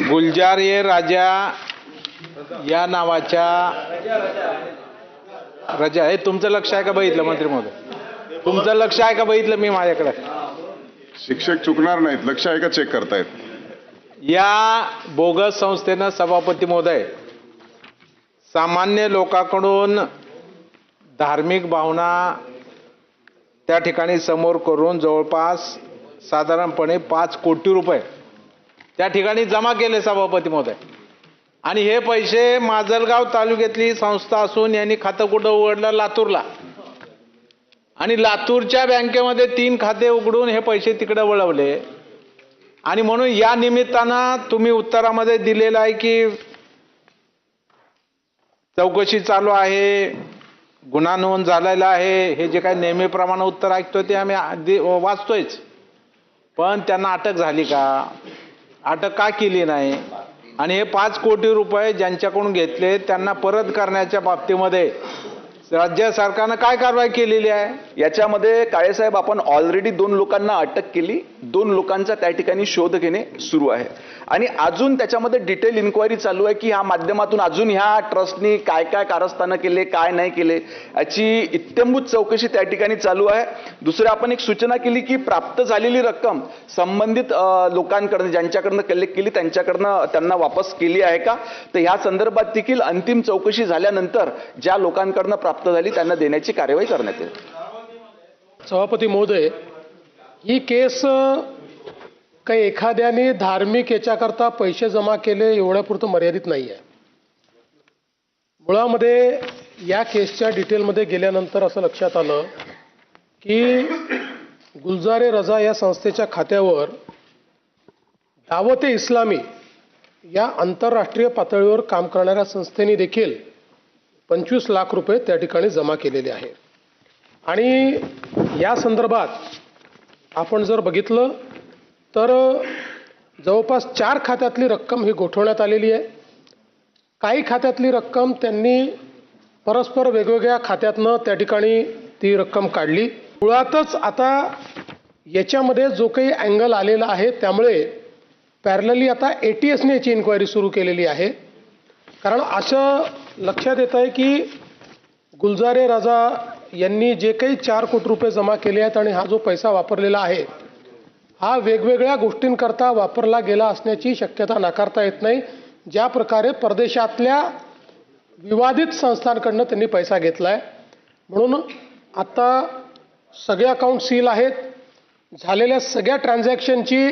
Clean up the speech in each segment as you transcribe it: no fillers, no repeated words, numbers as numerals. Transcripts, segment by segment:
गुलजार ए राजा या नावाच्या रजा हे तुमचं लक्ष आहे का बघितलं मंत्री महोदय? तुमचं लक्ष आहे का बघितलं मी माझ्याकडे? शिक्षक चुकणार नाहीत, लक्ष आहे का चेक करतायत? या बोगस संस्थेनं सभापती महोदय सामान्य लोकांकडून धार्मिक भावना त्या ठिकाणी समोर करून जवळपास साधारणपणे 5 कोटी रुपये त्या ठिकाणी जमा केले सभापती महोदय. आणि हे पैसे माजलगाव तालुक्यातली संस्था असून यांनी खातं कुठं उघडलं? लातूरला. आणि लातूरच्या बँकेमध्ये 3 खाते उघडून हे पैसे तिकडे वळवले. आणि म्हणून या निमित्तानं तुम्ही उत्तरामध्ये दिलेलं आहे की चौकशी चालू आहे, गुन्हा नोंद झालेला आहे, हे जे काही नेहमीप्रमाणे उत्तर ऐकतोय ते आम्ही वाचतोयच. पण त्यांना अटक झाली का? अटक का केली नाही? आणि हे 5 कोटी रुपये ज्यांच्याकडून घेतले त्यांना परत करण्याच्या बाबतीमध्ये राज्य सरकारनं काय कारवाई केलेली आहे? याच्यामध्ये काळेसाहेब आपण ऑलरेडी 2 लोकांना अटक केली, 2 लोकांचा त्या ठिकाणी शोध घेणे सुरू आहे. आणि अजून त्याच्यामध्ये डिटेल इन्क्वायरी चालू आहे की ह्या माध्यमातून अजून ह्या ट्रस्टनी काय काय कारस्थानं केले, काय नाही केले याची इत्थंभूत चौकशी त्या ठिकाणी चालू आहे. दुसरं आपण एक सूचना केली की प्राप्त झालेली रक्कम संबंधित लोकांकडनं ज्यांच्याकडनं कलेक्ट केली त्यांच्याकडनं त्यांना वापस केली आहे का, तर ह्या संदर्भात देखील अंतिम चौकशी झाल्यानंतर ज्या लोकांकडनं प्राप्त झाली त्यांना देण्याची कार्यवाही करण्यात येईल. सभापती महोदय, ही केस काही एखाद्याने धार्मिक याच्याकरता पैसे जमा केले एवढ्यापुरतं मर्यादित नाही आहे. मुळामध्ये या केसच्या डिटेलमध्ये गेल्यानंतर असं लक्षात आलं की गुलजार रजा या संस्थेच्या खात्यावर दावते इस्लामी या आंतरराष्ट्रीय पातळीवर काम करणाऱ्या संस्थेने देखील 25 लाख रुपये त्या ठिकाणी जमा केलेले आहे. आणि या संदर्भात आपण जर बघितलं तर जवळपास 4 खात्यातली रक्कम ही गोठवण्यात आलेली आहे. काही खात्यातली रक्कम त्यांनी परस्पर वेगवेगळ्या खात्यातनं त्या ठिकाणी ती रक्कम काढली. मुळातच आता याच्यामध्ये जो काही अँगल आलेला आहे त्यामुळे पॅरलली आता ATSने याची इन्क्वायरी सुरू केलेली आहे. कारण असं लक्षात येत आहे की गुलजार रजा यांनी जे काही 4 कोटी रुपये जमा केले आहेत आणि हा जो पैसा वापरलेला आहे हा वेगवेगळ्या गोष्टींकरता वापरला गेला असण्याची शक्यता नाकारता येत नाही. ज्या प्रकारे परदेशातल्या विवादित संस्थांकडनं त्यांनी पैसा घेतला आहे. म्हणून आता सगळे अकाउंट सील आहेत. झालेल्या सगळ्या ट्रान्झॅक्शनची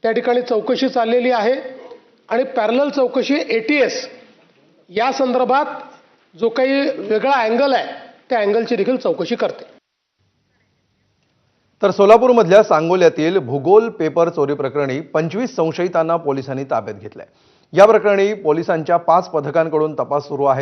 त्या ठिकाणी चौकशी चाललेली आहे आणि पॅरलल चौकशी ATS या संदर्भात जो काही वेगळा अँगल आहे त्या अँगलची देखील चौकशी करते. तर सोलापूरमधल्या सांगोल्यातील भूगोल पेपर चोरी प्रकरणी 25 संशयितांना पोलिसांनी ताब्यात घेतलंय. या प्रकरणी पोलिसांच्या 5 पथकांकडून तपास सुरू आहे.